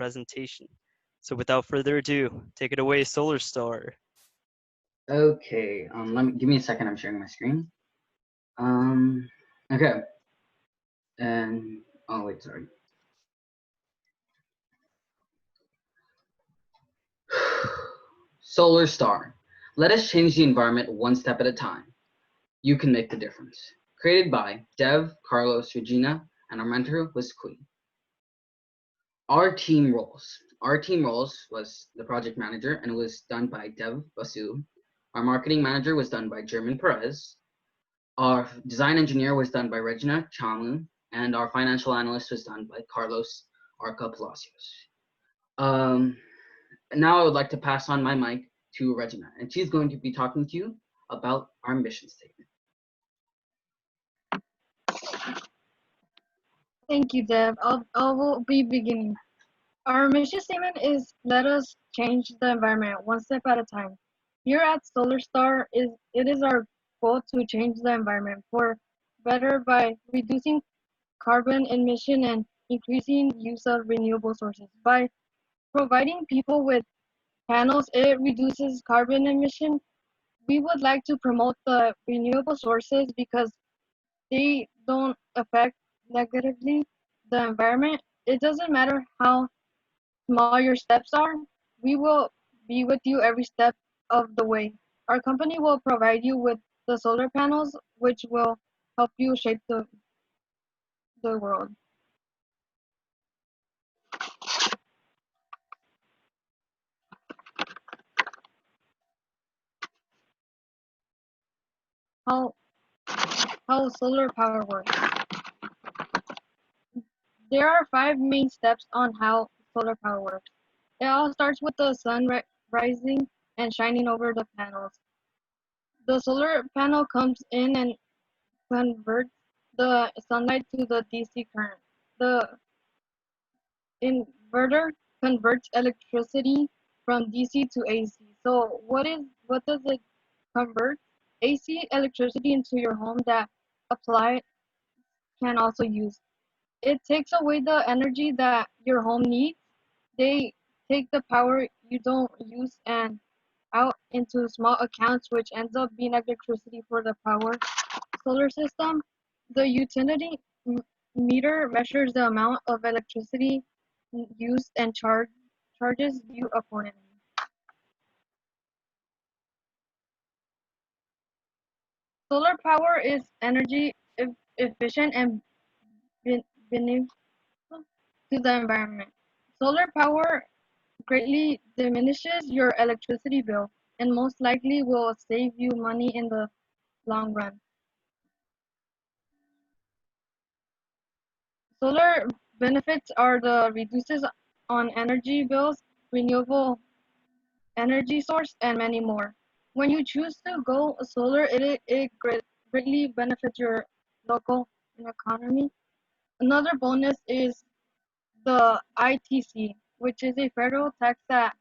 presentation. So without further ado, take it away, Solar Star. Okay, give me a second. I'm sharing my screen. Okay, and oh wait, sorry. Solar Star. Let us change the environment one step at a time. You can make the difference. Created by Dev, Carlos, Regina, and our mentor was Queen. Our team roles. Our team roles was the project manager, and it was done by Dev Basu. Our marketing manager was done by German Perez. Our design engineer was done by Regina Chamu, and our financial analyst was done by Carlos Arca Palacios. Now I would like to pass on my mic to Regina, and she's going to be talking to you about our mission statement. Thank you, Deb. I will be beginning. Our mission statement is let us change the environment one step at a time. Here at Solar Star, it is our goal to change the environment for better by reducing carbon emission and increasing use of renewable sources. By providing people with panels, it reduces carbon emission. We would like to promote the renewable sources because they don't affect negatively the environment. It doesn't matter how small your steps are, we will be with you every step of the way. Our company will provide you with the solar panels, which will help you shape the world. How solar power works. There are 5 main steps on how solar power works. It all starts with the sun rising and shining over the panels. The solar panel comes in and converts the sunlight to the DC current. The inverter converts electricity from DC to AC. So what does it convert? AC electricity into your home that apply can also use. It takes away the energy that your home needs. They take the power you don't use and out into small accounts, which ends up being electricity for the power solar system. The utility meter measures the amount of electricity used and charges you accordingly. Solar power is energy efficient and beneficial to the environment. Solar power greatly diminishes your electricity bill and most likely will save you money in the long run. Solar benefits are the reduces on energy bills, renewable energy source, and many more. When you choose to go solar, it greatly benefits your local economy. Another bonus is the ITC, which is a federal tax that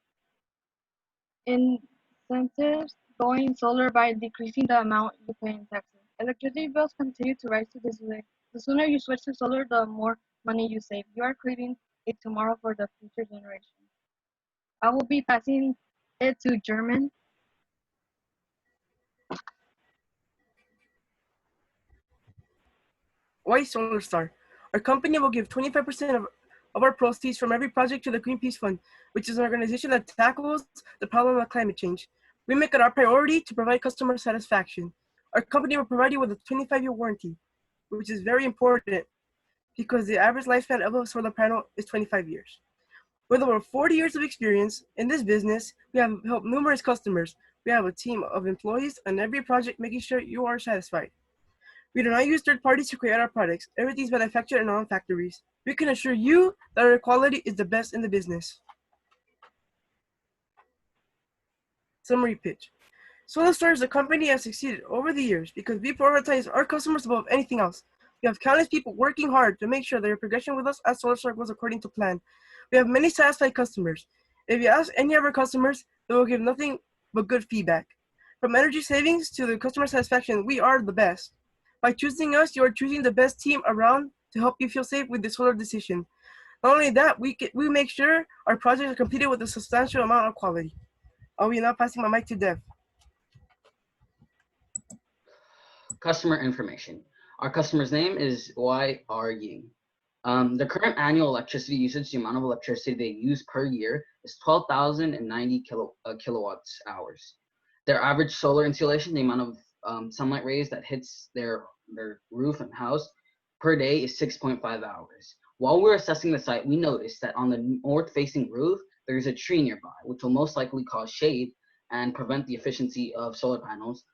incentives going solar by decreasing the amount you pay in taxes. Electricity bills continue to rise to this way. The sooner you switch to solar, the more money you save. You are creating a tomorrow for the future generation. I will be passing it to German. Why Solar Star? Our company will give 25% of our proceeds from every project to the Greenpeace Fund, which is an organization that tackles the problem of climate change. We make it our priority to provide customer satisfaction. Our company will provide you with a 25-year warranty, which is very important because the average lifespan of a solar panel is 25 years. With over 40 years of experience in this business, we have helped numerous customers. We have a team of employees on every project making sure you are satisfied. We do not use third parties to create our products. Everything is manufactured in our own factories. We can assure you that our quality is the best in the business. Summary pitch. SolarStar is a company that has succeeded over the years because we prioritize our customers above anything else. We have countless people working hard to make sure that your progression with us at SolarStar goes according to plan. We have many satisfied customers. If you ask any of our customers, they will give nothing but good feedback. From energy savings to the customer satisfaction, we are the best. By choosing us, you are choosing the best team around to help you feel safe with the solar decision. Not only that, we make sure our projects are completed with a substantial amount of quality. I'll be now passing my mic to Dev. Customer information. Our customer's name is YR Ying. The current annual electricity usage, the amount of electricity they use per year, is 12,090 kilowatts hours. Their average solar insolation, the amount of sunlight rays that hits their roof and house per day, is 6.5 hours. While we're assessing the site, we noticed that on the north-facing roof, there's a tree nearby, which will most likely cause shade and prevent the efficiency of solar panels.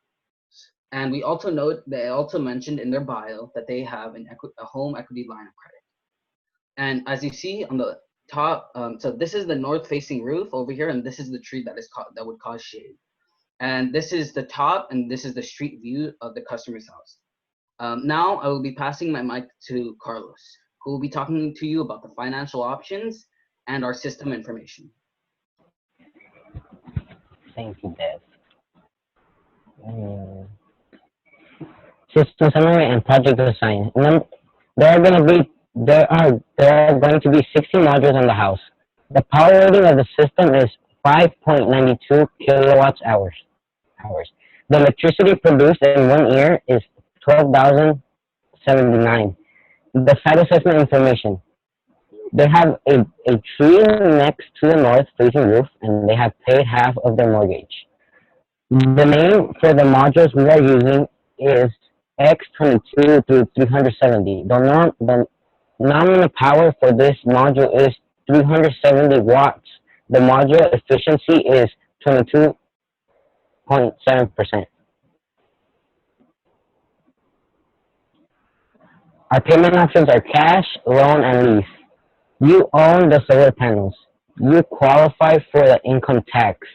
And we also note they also mentioned in their bio that they have a home equity line of credit. And as you see on the top, so this is the north-facing roof over here, and this is the tree that would cause shade. And this is the top, and this is the street view of the customer's house. Now I will be passing my mic to Carlos, who will be talking to you about the financial options and our system information. Thank you, Dev. System summary and project design. There are going to be 60 modules on the house. The power rating of the system is 5.92 kilowatts hours. The electricity produced in 1 year is 12,079. The site assessment information. They have a tree next to the north-facing roof, and they have paid half of their mortgage. The name for the modules we are using is X22 through 370. The nominal power for this module is 370 watts. The module efficiency is 22.7%. Our payment options are cash, loan, and lease. You own the solar panels. You qualify for the income tax.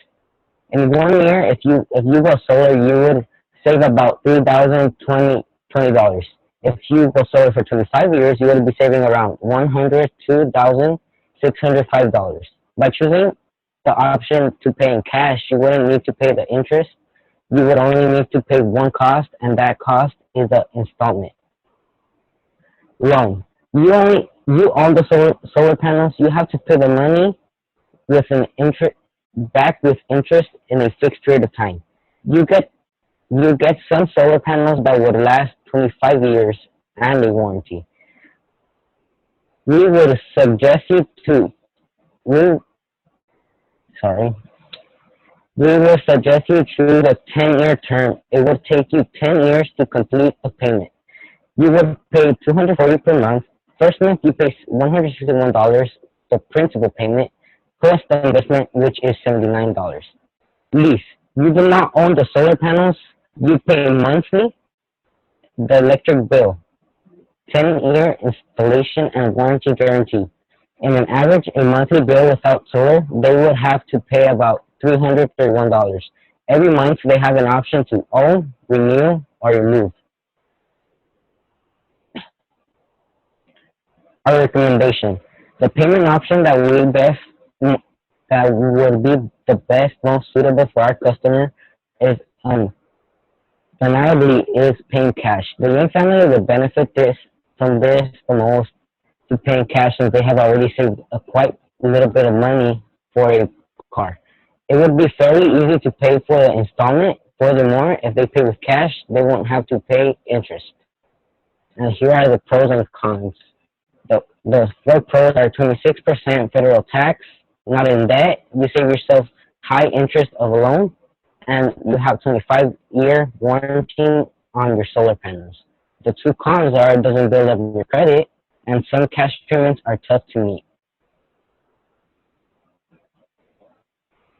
In 1 year, if you go solar, you would save about $3,020. If you go solar for 25 years, you would be saving around $102,605. By choosing the option to pay in cash, you wouldn't need to pay the interest. You would only need to pay one cost, and that cost is the installment. Loan. You own the solar panels. You have to pay the money with an interest back with interest in a fixed period of time. You get some solar panels that would last 25 years and a warranty. We would suggest you choose a 10-year term. It would take you 10 years to complete a payment. You would pay $240 per month. First month you pay $161, the principal payment, plus the investment, which is $79. Lease. You do not own the solar panels. You pay monthly the electric bill, 10-year installation and warranty guarantee. In an average, a monthly bill without solar, they would have to pay about $331. Every month, they have an option to own, renew, or remove. Our recommendation: the payment option that would be the best, most suitable for our customer is undeniably is paying cash. The Young family would benefit from this the most to paying cash, since they have already saved a quite little bit of money for a car. It would be fairly easy to pay for the installment. Furthermore, if they pay with cash, they won't have to pay interest. And here are the pros and cons. The 4 pros are 26% federal tax, not in debt. You save yourself high interest of a loan, and you have 25-year warranty on your solar panels. The 2 cons are it doesn't build up your credit, and some cash payments are tough to meet.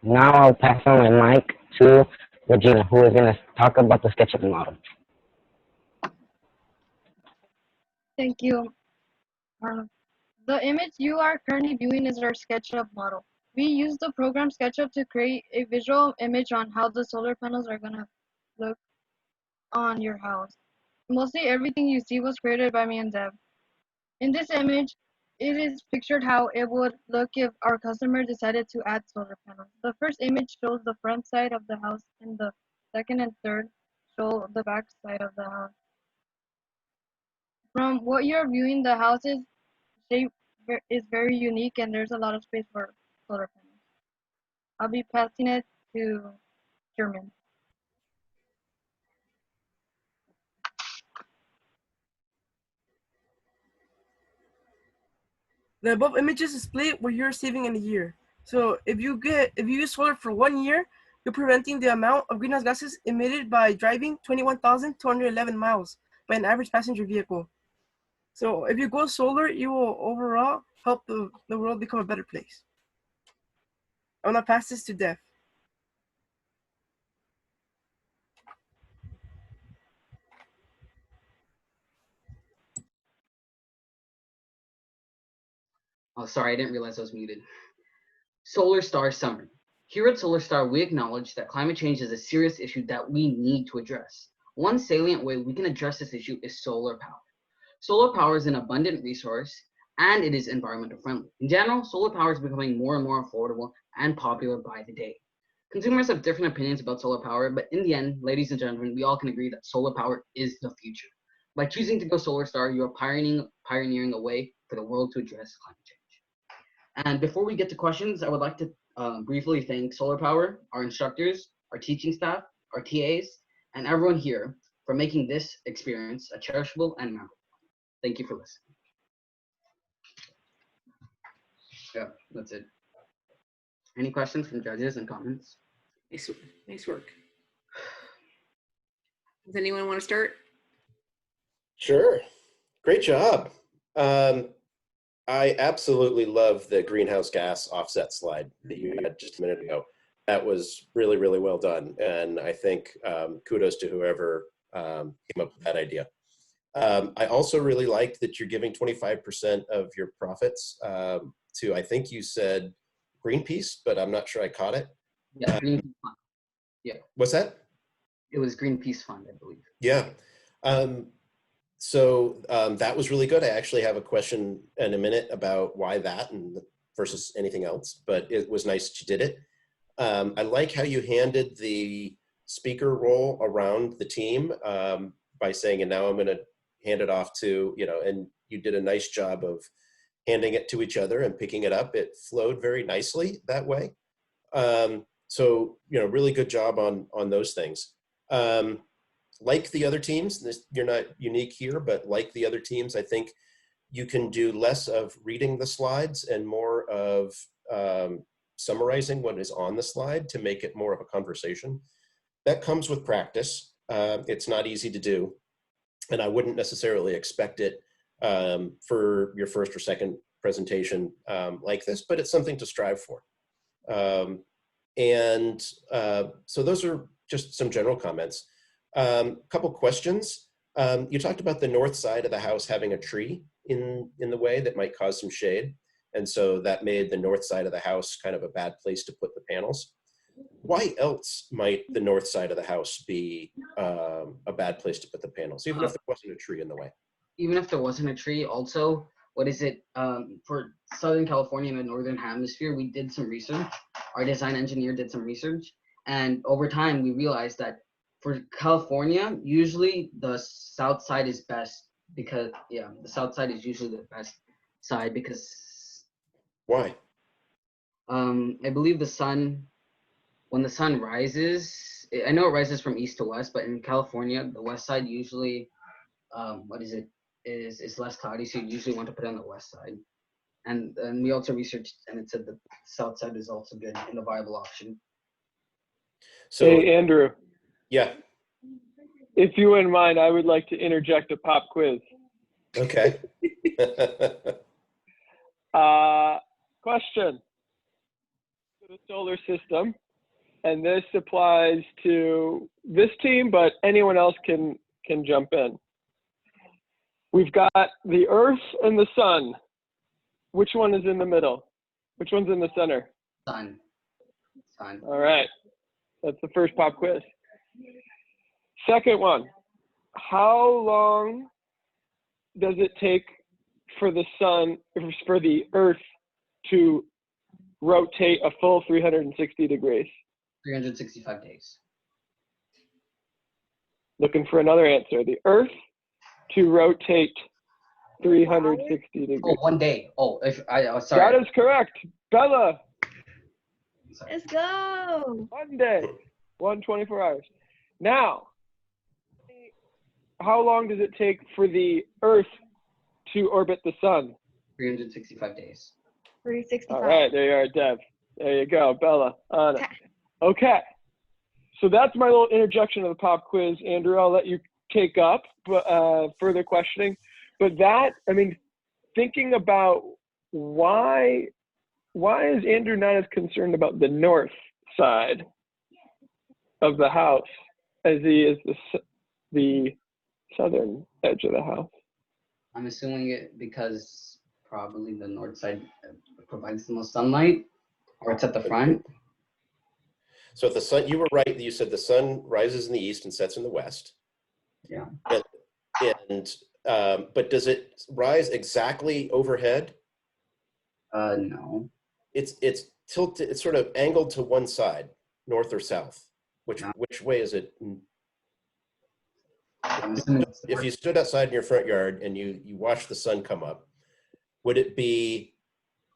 Now I'll pass on my mic to Regina, who is going to talk about the SketchUp model. Thank you, Arnold. The image you are currently viewing is our SketchUp model. We use the program SketchUp to create a visual image on how the solar panels are going to look on your house. Mostly everything you see was created by me and Deb. In this image, it is pictured how it would look if our customer decided to add solar panels. The first image shows the front side of the house, and the second and third show the back side of the house. From what you're viewing, the house is shaped is very unique, and there's a lot of space for solar panels. I'll be passing it to German. The above images display what you're saving in a year. So if you use solar for 1 year, you're preventing the amount of greenhouse gases emitted by driving 21,211 miles by an average passenger vehicle. So if you go solar, you will overall help the world become a better place. I want to pass this to Dev. Oh, sorry, I didn't realize I was muted. Solar Star Summary. Here at Solar Star, we acknowledge that climate change is a serious issue that we need to address. One salient way we can address this issue is solar power. Solar power is an abundant resource and it is environmental friendly. In general, solar power is becoming more and more affordable and popular by the day. Consumers have different opinions about solar power, but in the end, ladies and gentlemen, we all can agree that solar power is the future. By choosing to go Solar Star, you are pioneering a way for the world to address climate change. And before we get to questions, I would like to briefly thank Solar Power, our instructors, our teaching staff, our TAs, and everyone here for making this experience a cherishable and memorable one. Thank you for listening. Yeah, that's it. Any questions from judges and comments? Nice work. Does anyone want to start? Sure. Great job. I absolutely love the greenhouse gas offset slide that you had just a minute ago. That was really, really well done. And I think kudos to whoever came up with that idea. I also really liked that you're giving 25% of your profits to, I think you said Greenpeace, but I'm not sure I caught it. Yeah, Greenpeace Fund. Yeah. What's that? It was Greenpeace Fund, I believe. Yeah. So that was really good. I actually have a question in a minute about why that and versus anything else, but it was nice that you did it. I like how you handed the speaker role around the team by saying, and now I'm going to hand it off to, and you did a nice job of handing it to each other and picking it up. It flowed very nicely that way. So, really good job on those things. Like the other teams, you're not unique here, but like the other teams, I think you can do less of reading the slides and more of summarizing what is on the slide to make it more of a conversation. That comes with practice. It's not easy to do, and I wouldn't necessarily expect it for your first or second presentation like this, but it's something to strive for. So those are just some general comments. Couple questions. You talked about the north side of the house having a tree in the way that might cause some shade. And so that made the north side of the house kind of a bad place to put the panels. Why else might the north side of the house be a bad place to put the panels, even if there wasn't a tree in the way? Even if there wasn't a tree, also, for Southern California and the Northern Hemisphere, we did some research. Our design engineer did some research. And over time, we realized that for California, usually the south side is best because, the south side is usually the best side because. Why? I believe when the sun rises, I know it rises from east to west, but in California, the west side usually, is less cloudy, so you usually want to put it on the west side. And we also researched, and it said that the south side is also good and a viable option. So, hey, Andrew. Yeah. If you wouldn't mind, I would like to interject a pop quiz. Okay. Question. The solar system, and this applies to this team, but anyone else can jump in. We've got the Earth and the Sun. Which one is in the middle? Which one's in the center? Sun. All right. That's the first pop quiz. Second one. How long does it take for the Earth to rotate a full 360 degrees? 365 days. Looking for another answer. The Earth to rotate 360 degrees. Oh, 1 day. Oh, if sorry. That is correct. Bella, Sorry. Let's go. 1 day, 124 hours. Now, how long does it take for the Earth to orbit the sun? 365 days. 365. All right, there you are, Dev. There you go, Bella. On it. Okay. So that's my little interjection of the pop quiz. Andrew, I'll let you take up further questioning. But that, I mean, thinking about why is Andrew not as concerned about the north side of the house as he is the southern edge of the house? I'm assuming it because probably the north side provides the most sunlight, or it's at the front. So if the sun, you were right, you said the sun rises in the east and sets in the west. Yeah. But does it rise exactly overhead? No. It's tilted, it's sort of angled to one side, north or south. Which way is it? I'm assuming it's If you stood outside in your front yard and you watched the sun come up, would it be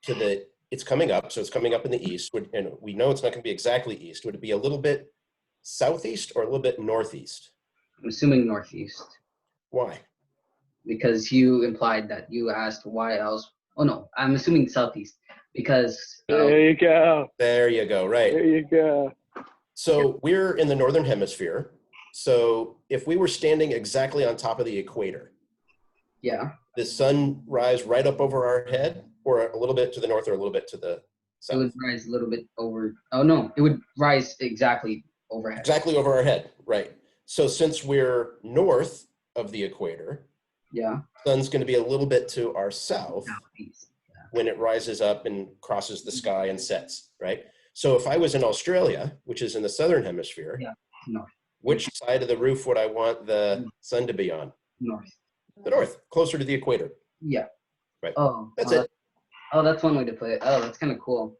to the, it's coming up, so it's coming up in the east, and we know it's not going to be exactly east. Would it be a little bit southeast or a little bit northeast? I'm assuming northeast. Why? Because you implied that you asked why else. Oh no, I'm assuming southeast because. There you go. There you go, right. There you go. So we're in the northern hemisphere. So if we were standing exactly on top of the equator, Yeah. the sun rise right up over our head, or a little bit to the north, or a little bit to the south? It would rise a little bit over. Oh no, it would rise exactly overhead. Exactly over our head, right. So since we're north of the equator, Yeah. sun's going to be a little bit to our south Southeast. when it rises up and crosses the sky and sets, right? So if I was in Australia, which is in the southern hemisphere, Yeah. North. which side of the roof would I want the sun to be on? North. The north, closer to the equator. Yeah. Right. Oh. That's oh, it. Oh, that's one way to put it. Oh, that's kind of cool.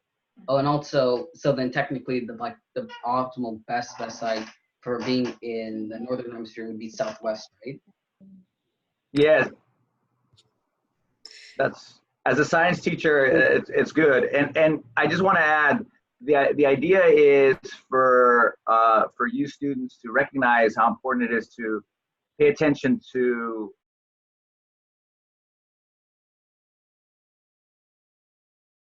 Oh, and also, so then technically the optimal best side for being in the northern hemisphere would be southwest, right? Yes. That's, as a science teacher, it's good. And I just want to add, the idea is for you students to recognize how important it is to pay attention to